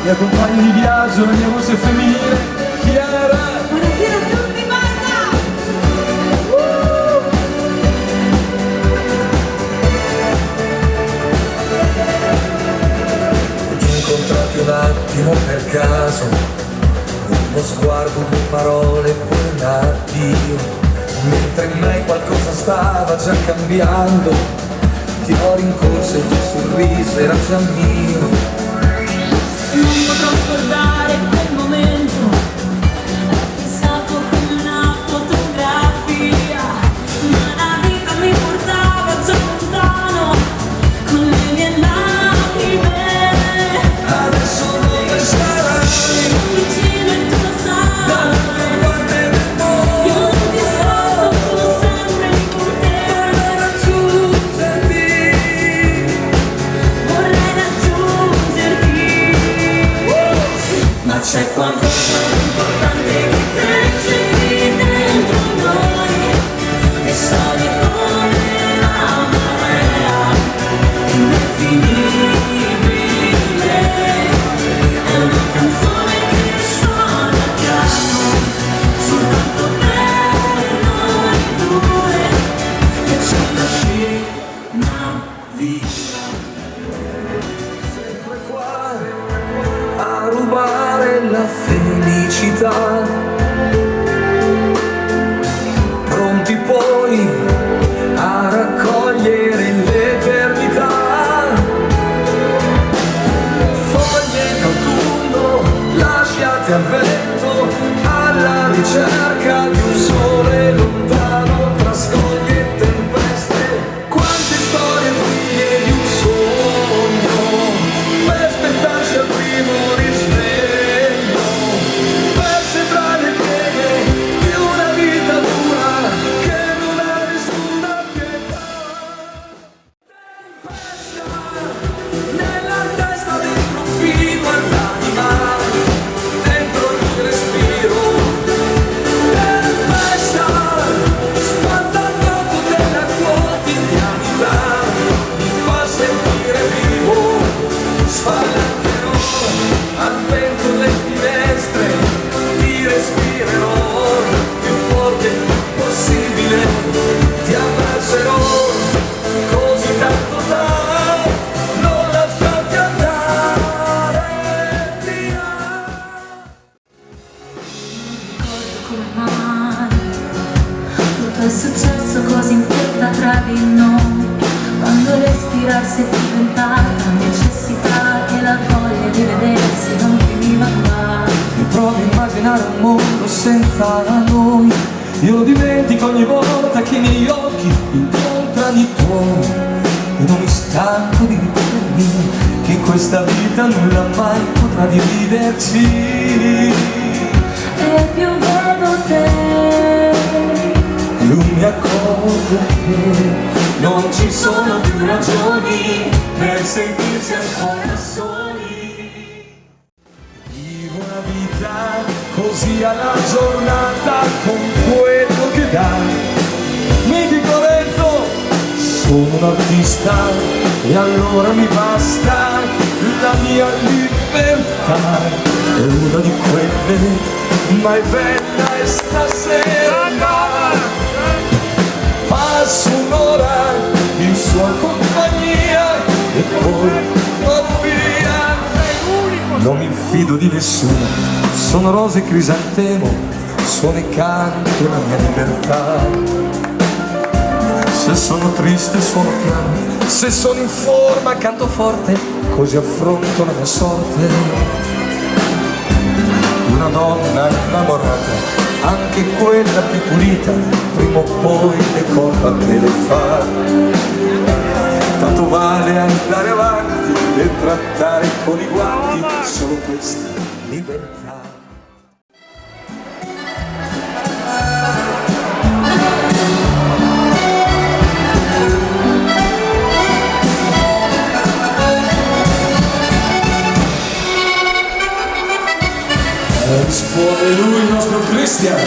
mia compagna di viaggio, la mia voce femminile, Chiara. Buonasera a tutti, banda! Incontrati un attimo per caso, uno sguardo, due parole, poi un addio. Mentre in me qualcosa stava già cambiando, ti ho rincorso e il tuo sorriso era già mio. Non potrò scordare quel momento, fissato come una fotografia, ma la vita mi portava già lontano con le mie lacrime. Adesso dove sarai? Vicino e tu lo sai, Dall'altra parte del mondo. io non ti so, sono sempre lì con te. Vorrei raggiungerti. Vorrei raggiungerti, ma c'è qualcosa di importante che cresce qui dentro noi, e sale come la marea indefinibile. È una canzone che suona piano, soltanto per noi due, e ci trascina via. Sempre qua a rubare la felicità, pronti poi a raccogliere l'eternità. Foglie d'autunno lasciate al vento, alla ricerca di un sole lontano tra scogli e tempeste. Quante storie figlie di un sogno, per aspettarsi al primo risveglio, perse tra le pieghe di una vita dura che non ha nessuna pietà. Nella testa dentro fino all'anima, dentro il respiro. Tempesta, spazza il vuoto della quotidianità, mi fa sentire vivo, spalancherò al vento le finestre, ti respirerò più forte possibile, ti abbraccerò così tanto da non lasciarti andare via. Ricordo come mai tutto è successo così in fretta tra di noi, quando respirarsi è diventata necessità e la voglia di vedersi non finiva qua. E provo a immaginare un mondo senza noi. Io lo dimentico ogni volta che i miei occhi incontrano i tuoi, e non mi stanco di ripetermi che in questa vita nulla mai potrà dividerci. E più vedo te, Più mi accorgo che non ci sono più ragioni per sentirsi ancora soli. Vivo una vita così alla giornata con quello che dà. Mi dico dentro, sono un artista e allora mi basta la mia libertà. È una di quelle, ma è bella e stasera passo un'ora in sua compagnia e poi vado via. Non mi fido di nessuno, sono rose e crisantemo, suono e canto la mia libertà. Se sono triste suono piano, se sono in forma canto forte, così affronto la mia sorte. Una donna innamorata, anche quella più pulita, prima o poi le colpa te le fa. Tanto vale andare avanti e trattare con i guanti solo questa libertà. Risponde lui, il nostro Cristian.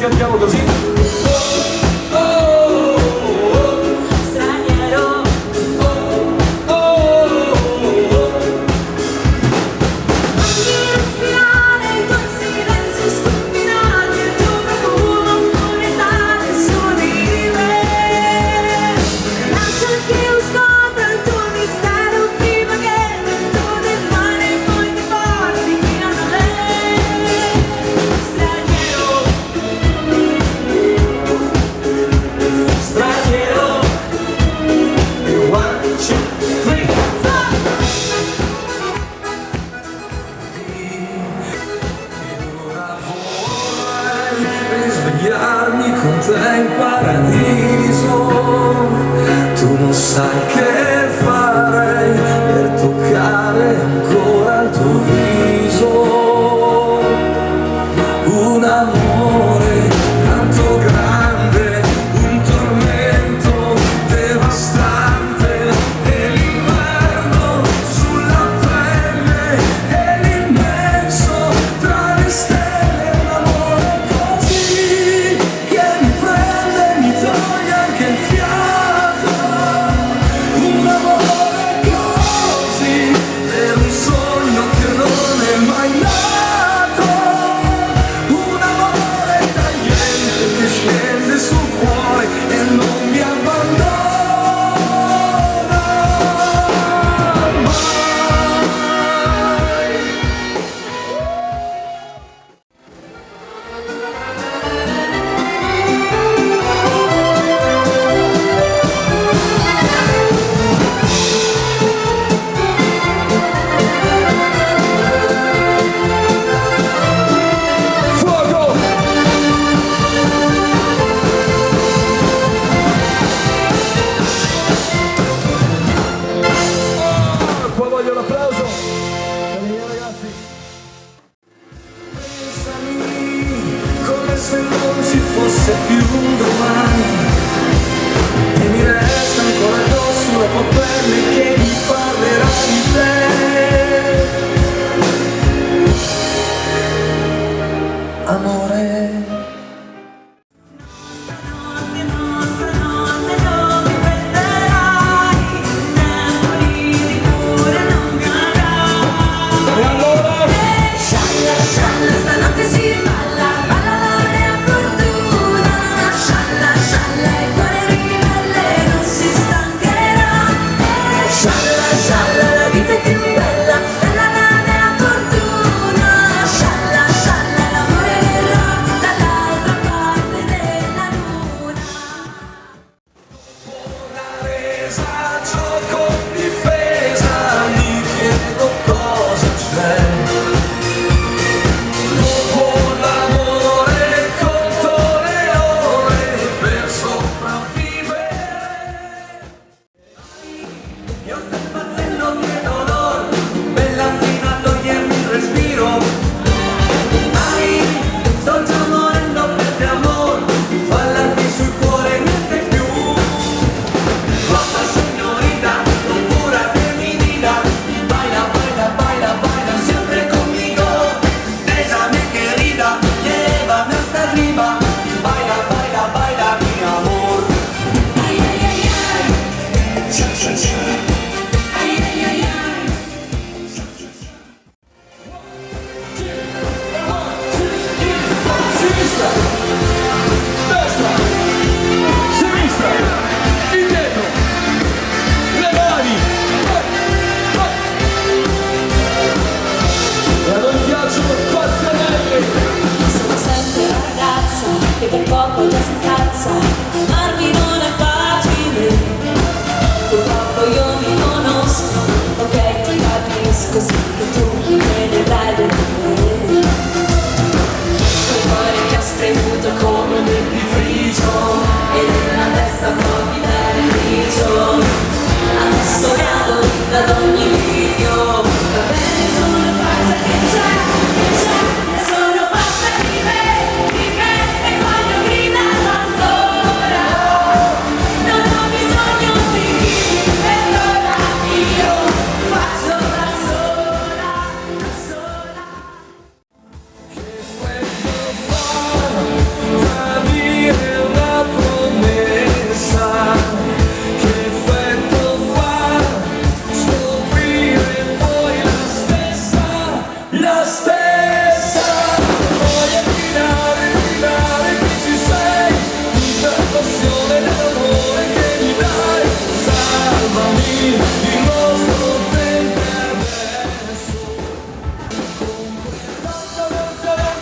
cantiamo così. Oh, oh, oh, Straniero, oh, oh. ogni respirare i tuoi silenzi sconfinati, il tuo profumo monetario su di me. Lascia che io scopra il tuo mistero prima che il vento del mare poi ti porti fino a me. Straniero, one, two, three. Ora vorrei risvegliarmi con te in paradiso. Tu non sai che farei per toccare ancora il tuo viso. Un amore tanto grande, un tormento devastante, e l'inverno sulla pelle, e l'immenso tra le stelle. Un amore così che mi prende e mi toglie anche il fiato. Un amore così per un sogno che non è mai nato. Un amore tagliente che scende sul cuore e non mi abbandona mai. Fuoco! Poi voglio un applauso per i miei ragazzi. Pensami come se non ci fosse più un domani, e mi resta ancora addosso la tua pelle che mi parlerà di te. Amore, Stanotte non mi prenderai, tempo di cura non mi avrai. E allora? Scialla, scialla, stanotte si balla, balla la mia fortuna. Scialla, scialla, il cuore ribelle non si stancherà. Scialla, scialla, la vita è più bella, bella la mia fortuna. Scialla, scialla, l'amore verrà dall'altra parte della luna. la resa, gioco, difesa, mi chiedo cosa c'è. Dopo l'amore conto le ore per sopravvivere. Io sto impazzendo che dolor, bella fino a togliermi il respiro. Ai, sto già morendo per te amor, fallarti sul cuore niente più. Guapa señorita, locura de mi vida, baila, baila, baila, baila siempre conmigo. Bésame querida, llévame hasta arriba, baila, baila, baila mi amor. Ay, ay, ay, ay, Cha, cha, cha. ay, ay, ay, ay. Sinistra, destra, sinistra, indietro, le mani. E a noi piacciono passerelle. Sono sempre una ragazza che per poco già si incazza. Amarmi non è facile, purtroppo io mi conosco. Ok, ti capisco, sì che tu me ne dai del me. Quel cuore che ho spremuto come un dentifricio, e nella testa fuochi d'artificio. Adesso cado ad ogni video. Va bene, sono le cose che c'è, e sono fatta di me, e voglio gridarlo ancora. Non ho bisogno di chi, e allora io faccio da sola, da sola.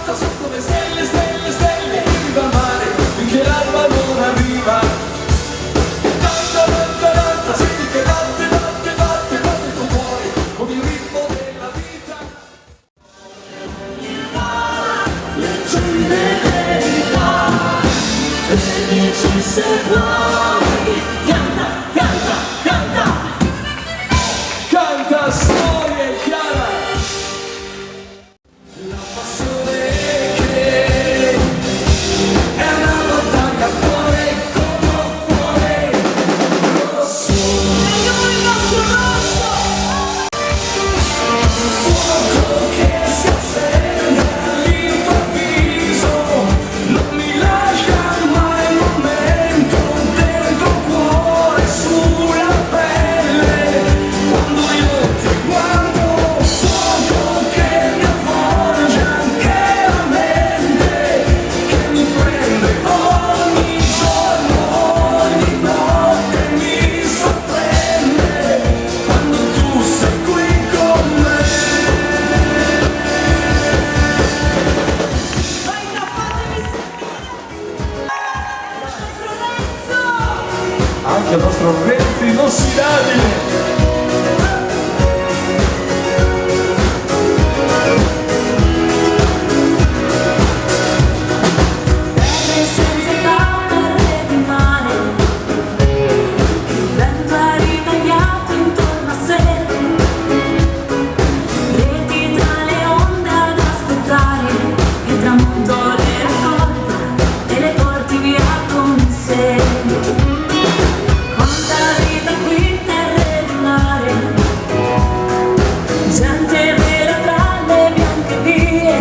danza sotto le stelle, stelle, stelle, in riva al mare, finché l'alba non arriva. Danza, danza, danza, senti che batte, batte, batte, batte il tuo cuore, con il ritmo della vita. Leggende verità, credici se vuoi. Canta, canta, canta. Canta storie chiara, la passione che è una battaglia cuore contro cuore, rosso, fuoco che si accende all'improvviso, non mi lascia mai un momento dentro il cuore, sulla pelle, quando io ti guardo, fuoco che mi avvolge anche la mente, che mi prende ogni giorno, ogni notte mi sorprende, quando tu sei qui con me. Anche il nostro Renzi inossidabile. Terre senza camere di mare, il vento ha ritagliato intorno a sé, reti tra le onde ad aspettare che il tramonto le raccolga e le porti via con sé. Quanta vita qui in terre di mare, gente vera tra le bianche vie,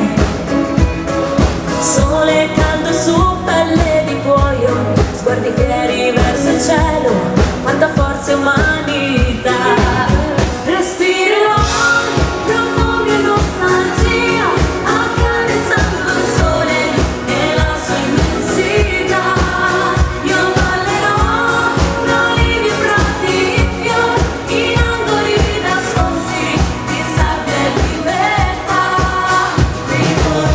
sole caldo su pelle di cuoio, sguardi fieri verso il cielo, quanta forza e umanità. Respirerò profumi e nostalgia, accarezzando il sole e la sua immensità. Io ballerò tra olivi e prati di fiori, in angoli nascosti di sabbia e libertà. Ritornerò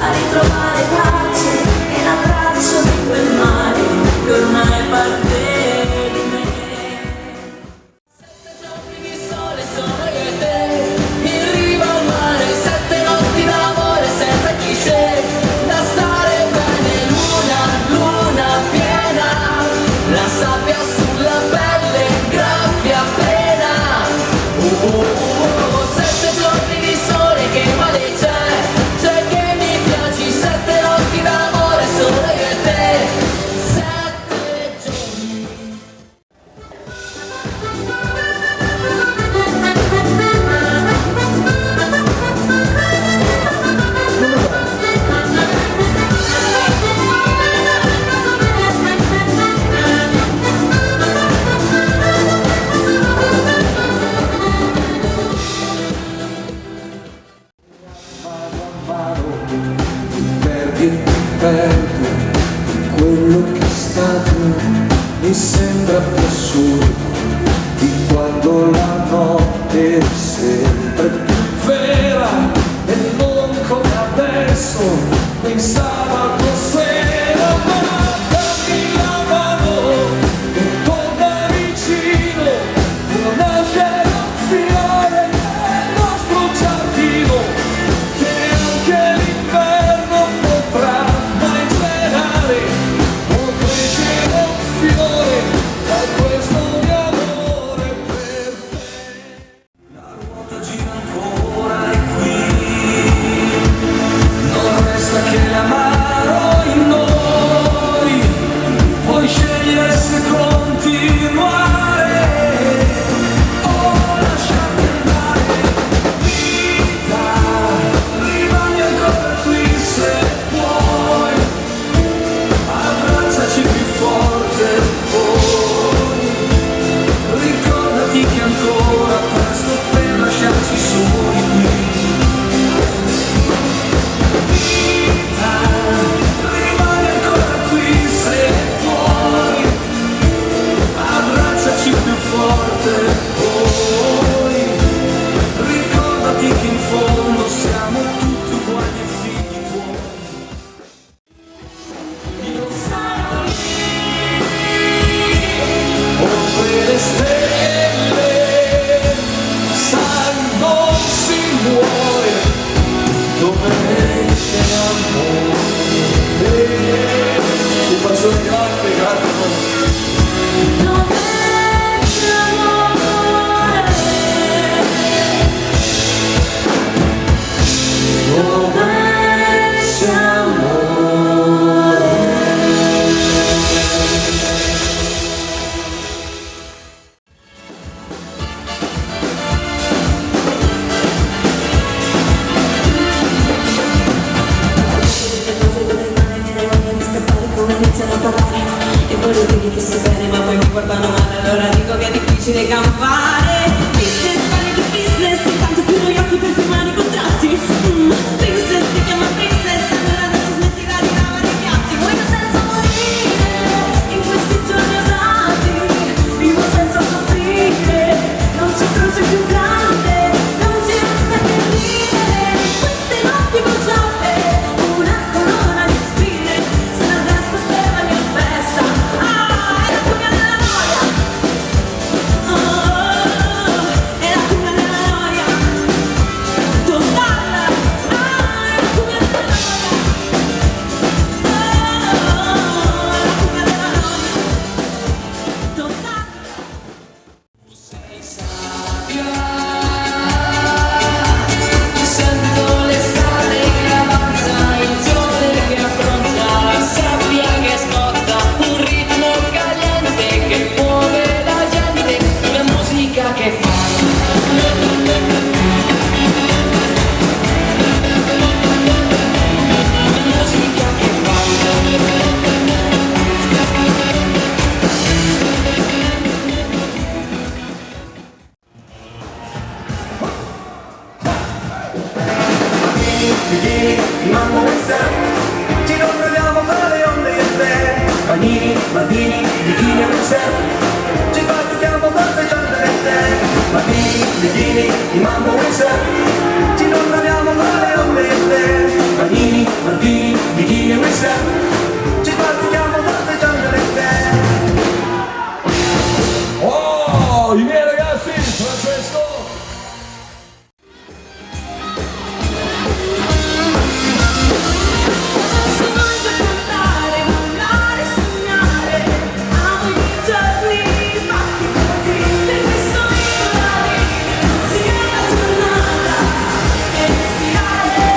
a ritrovare pace e l'abbraccio di quel mare che ormai è parte di me. 7 giorni di sole sono io e te, in riva al mare, 7 notti d'amore senza cliché, da stare bene, luna, luna piena, la sabbia sulla pelle, graffia appena. 7 giorni di sole, che male c'è che mi piaci, 7 notti d'amore solo io e te, 7 giorni. Mano a mano perdi e ti perdi, quello che è stato mi sembra più assurdo di quando la notte è sempre più vera e non come adesso, pensavo sera, ma dammi la mano e torna vicino, non nascere un fiore nel nostro giardino, che anche l'inverno potrà mai gelare, può crescere un fiore da questo mio amore per te. La ruota gira ancora e qui non resta che la mano guardano male, allora dico che è difficile campare. Business, fare di business, intanto chiudo gli occhi per firmare i contratti. Princess, ti chiama princess, allora non si smetterà di lavare i piatti. Voglio senza morire, in questi giorni usati, vivo senza soffrire, non c'è croce più grande, non ci resta che ridere. Queste notti bruciate, una corona di spine, se non resto per la mia festa. Ah, è la fuga della noia. Oh, è la fuga della noia. Totale. Ah, è la fuga della noia. Oh, è la fuga della noia. Totale. Sento le strade che avanza, il sole che affronta, la sabbia che scotta, un ritmo caliente che muove la gente, una musica che fa. Una musica che fa. Bikini, mamma e Sam, ci controlliamo fra le onde e te. Panini, Martini, bikini e Sam, ci sbalziamo passeggiando e te. Martini, bikini, mamma e Sam, ci controlliamo fra le onde e te. Panini, Martini, bikini e Sam, ci sbalziamo passeggiando e te. Oh, i miei ragazzi, Francesco. Se voglio cantare, ballare, sognare, amo i giorni fatti così, per questo vivo la vita, sia la giornata e respirare,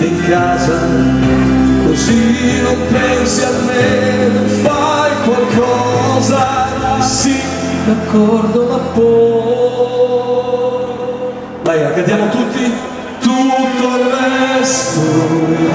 niente in casa, così non pensi a me, fai qualcosa, sì, d'accordo, ma poi... Vai, la cantiamo tutti, tutto il resto